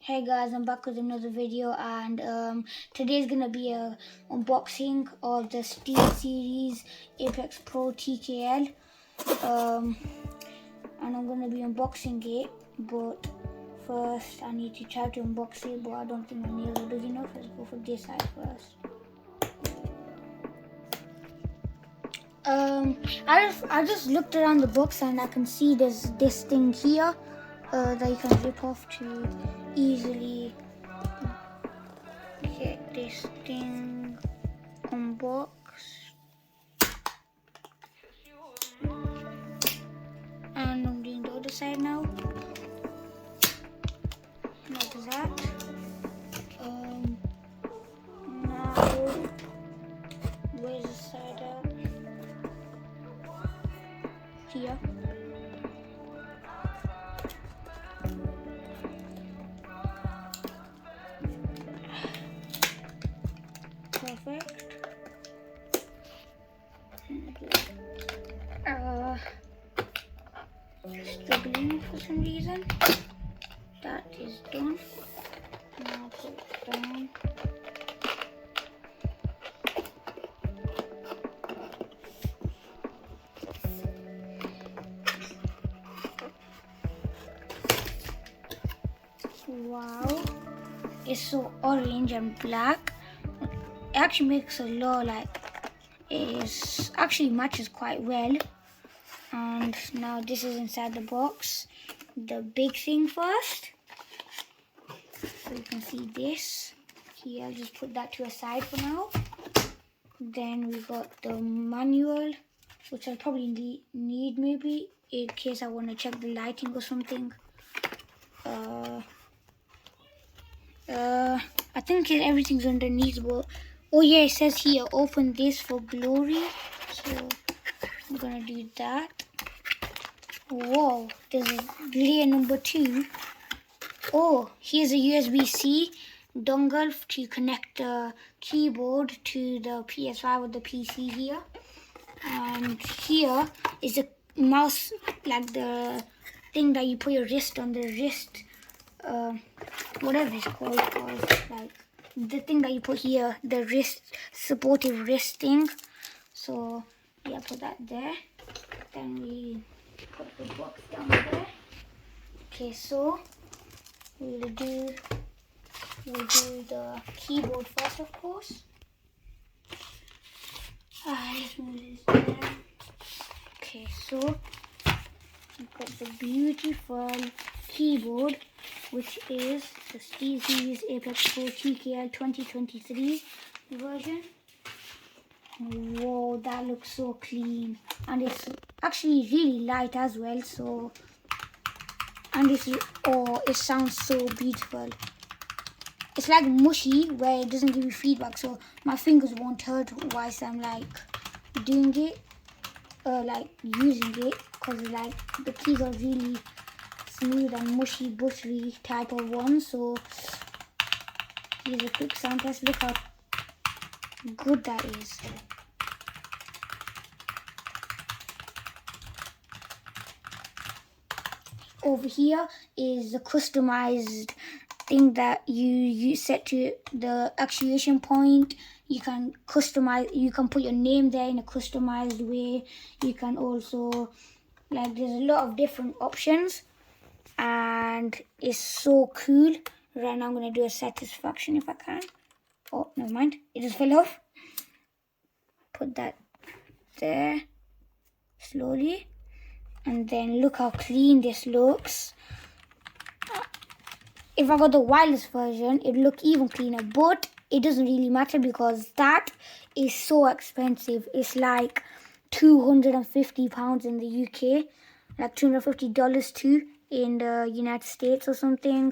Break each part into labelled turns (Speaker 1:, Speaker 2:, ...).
Speaker 1: Hey guys, I'm back with another video, and today's gonna be a unboxing of the Steelseries Apex Pro TKL, and I'm gonna be unboxing it. But first, I need to try to unbox it, but I don't think my nails are big enough. Let's go for this side first. I just looked around the box and I can see there's this thing here that you can rip off to easily get this thing unboxed. And I'm doing the other side now. Like that. Now, where's the side at? Here. Perfect. Struggling for some reason. That is done. Now put it down. Wow, it's so orange and black. It actually makes a lot, like, it actually matches quite well. And now this is inside the box. The big thing first. So you can see this. Here, I'll just put that to a side for now. Then we got the manual, which I'll probably need maybe in case I want to check the lighting or something. I think everything's underneath, but oh yeah, it says here, open this for glory. So I'm gonna do that. Whoa, there's a layer number 2. Oh, here's a USB-C dongle to connect the keyboard to the PS5 or the PC here. And here is a mouse, like the thing that you put your wrist on, the wrist, whatever it's called, like the thing that you put here, the wrist, supportive wrist thing. So yeah, put that there. Then we put the box down there. Okay, so we'll do the keyboard first, of course. Let's move this there. Okay, so we've got the beautiful keyboard, which is the Steelseries Apex Pro TKL 2023 version. Whoa, that looks so clean, and it's actually really light as well. So, and it sounds so beautiful. It's like mushy, where it doesn't give you feedback, so my fingers won't hurt whilst I'm like doing it, like using it, because like the keys are really smooth and mushy, buttery type of one. So here's a quick sound test. Look how good that is. Over here is the customized thing that you set to the actuation point. You can customize, you can put your name there in a customized way. You can also, like, there's a lot of different options, and it's so cool. Right now I'm going to do a satisfaction if I can. Oh, never mind, it just fell off. Put that there slowly, and then look how clean this looks. If I got the wireless version, it would look even cleaner, but it doesn't really matter because that is so expensive. It's like £250 in the UK, like $250 too in the United States or something.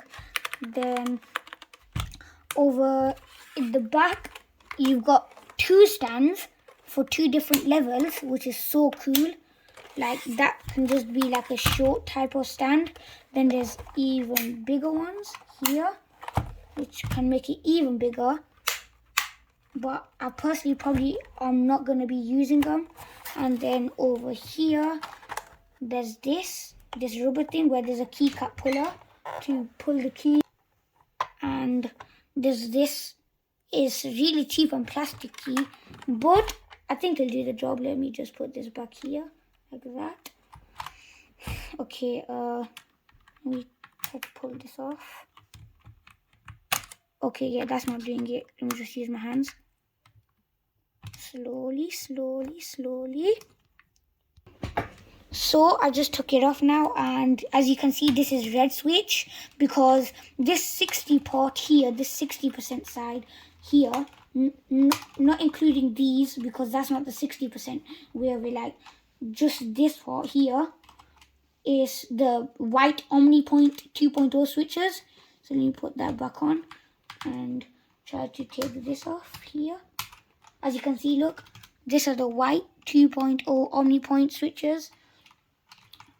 Speaker 1: Then over in the back, you've got 2 stands for 2 different levels, which is so cool. Like, that can just be like a short type of stand. Then there's even bigger ones here, which can make it even bigger. But I personally I'm not going to be using them. And then over here, there's this rubber thing where there's a keycap puller to pull the key. this is really cheap and plasticky, but I think it'll do the job. Let me just put this back here like that. Okay, let me try to pull this off. Okay, yeah, that's not doing it. Let me just use my hands. Slowly. So I just took it off now, and as you can see, this is red switch because this 60 part here, this 60% side here, not including these because that's not the 60% where we like, just this part here is the white omnipoint 2.0 switches. So let me put that back on and try to take this off here. As you can see, look, these are the white 2.0 omnipoint switches,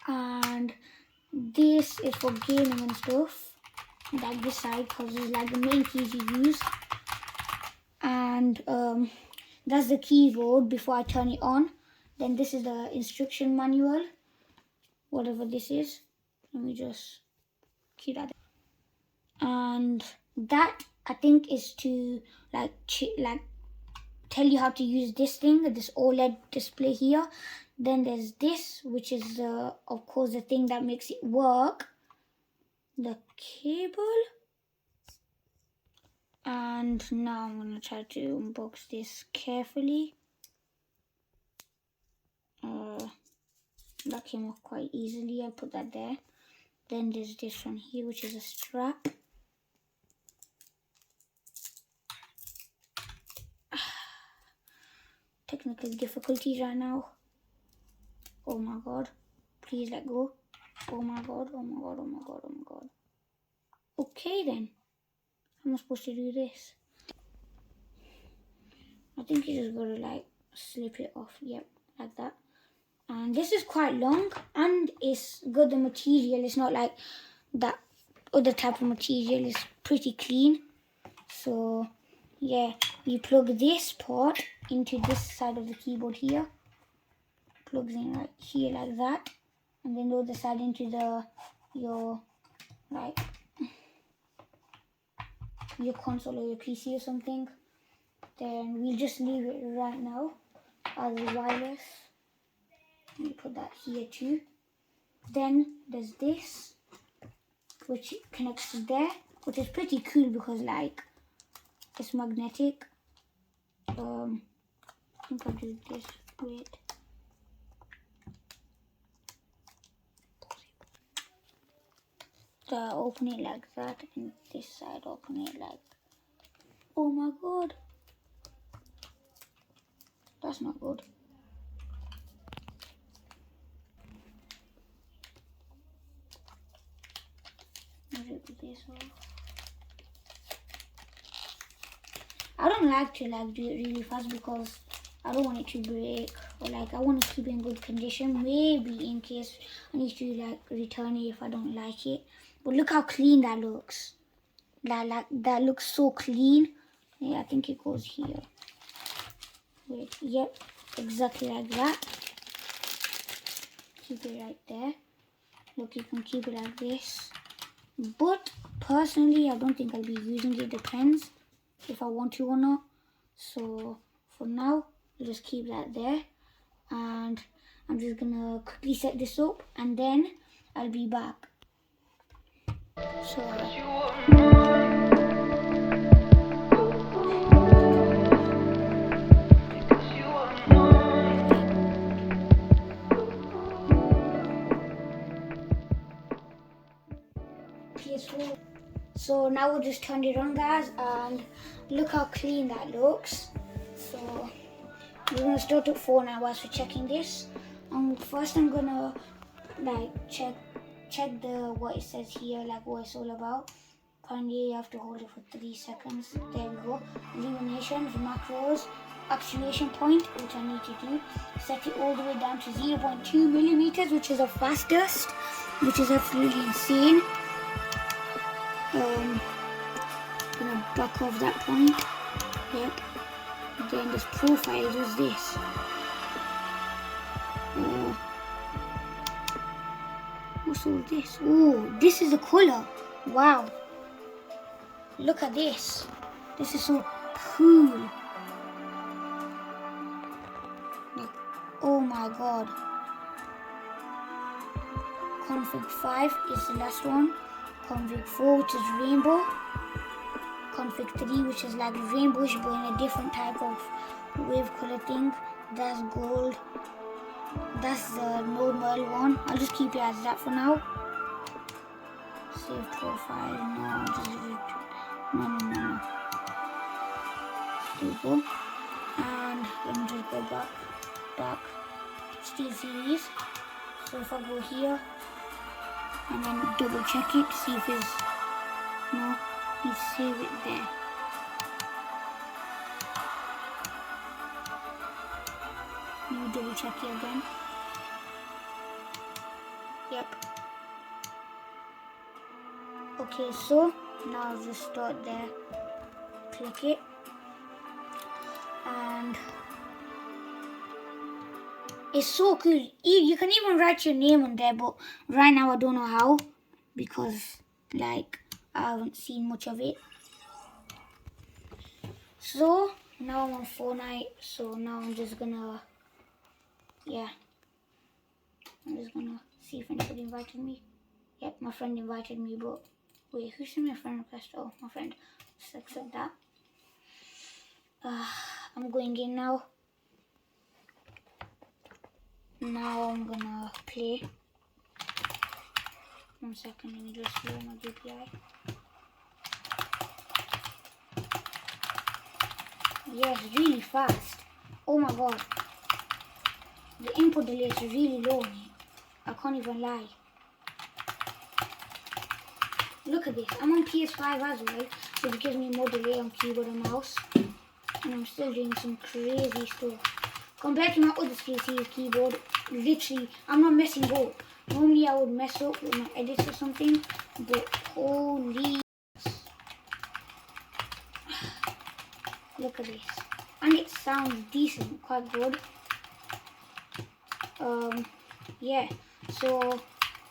Speaker 1: and this is for gaming and stuff, like this side, because it's like the main keys you use. And that's the keyboard before I turn it on. Then this is the instruction manual, whatever this is. Let me just keep that. And that, I think, is to like tell you how to use this thing, this OLED display here. Then there's this, which is of course the thing that makes it work, the cable. And now I'm gonna try to unbox this carefully. That came off quite easily. I put that there. Then there's this one here, which is a strap. Technical difficulties right now. Oh my god. Please let go. Oh my god. Okay then. How am I supposed to do this? I think you just gotta like slip it off. Yep, like that. And this is quite long and it's good, the material. It's not like that other type of material. It's pretty clean. So yeah, you plug this part into this side of the keyboard here. Plugs in right here like that. And then the other side into your console or your PC or something. Then we'll just leave it right now as wireless. Let me put that here too. Then there's this, which connects to there, which is pretty cool because like it's magnetic. I think I'll do this. Wait. Open it like that, and this side open it like. Oh my god. That's not good. Rip this off. I don't like to like do it really fast because I don't want it to break, or like I want to keep it in good condition. Maybe in case I need to like return it if I don't like it. But look how clean that looks. That looks so clean. Yeah, I think it goes here. Wait, yep, exactly like that. Keep it right there. Look, you can keep it like this. But personally, I don't think I'll be using it. Depends if I want to or not. So for now, I'll just keep that there. And I'm just gonna quickly set this up and then I'll be back. So PS4. So now we'll just turn it on, guys, and look how clean that looks. So we're gonna start at 4 now whilst we're checking this. First I'm gonna like check the what it says here, like what it's all about. Apparently you have to hold it for 3 seconds. There we go. Illuminations, macros, actuation point, which I need to do. Set it all the way down to 0.2 millimeters, which is the fastest, which is absolutely insane. Gonna back off that point. Yep. Then this profile does this. What's all this? Oh, this is the color. Wow. Look at this. This is so cool. Like, oh my god. Config 5 is the last one. Config 4, which is rainbow. Config 3, which is like rainbowish but in a different type of wave color thing. That's gold. That's the normal one. I'll just keep it as that for now. Save profile. No, just no. There we go. And let me just go back. Steelseries. So if I go here and then double check it, see if it's no, you save it there. Let me double check it again. Yep. Okay, so now I'll just start there. Click it. And it's so cool. You can even write your name on there, but right now I don't know how because like I haven't seen much of it. So now I'm on Fortnite, so now I'm just gonna I'm just gonna see if anybody invited me. Yep, my friend invited me, but wait, who sent me a friend request? Oh, my friend. Just accept that. I'm going in now. Now I'm gonna play. 1 second, let me just load my DPI. Yeah, it's really fast. Oh my god. The input delay is really low. I can't even lie. Look at this. I'm on PS5 as well, so it gives me more delay on keyboard and mouse. And I'm still doing some crazy stuff. Compared to my other Steelseries keyboard, literally, I'm not messing up. Normally I would mess up with my edits or something, but holy... Look at this. And it sounds decent, quite good. Yeah, so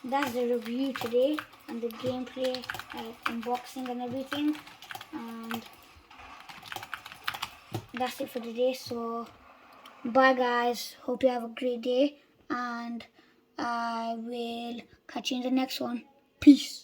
Speaker 1: that's the review today and the gameplay, unboxing and everything. And that's it for today. So bye guys, hope you have a great day and I will catch you in the next one. Peace.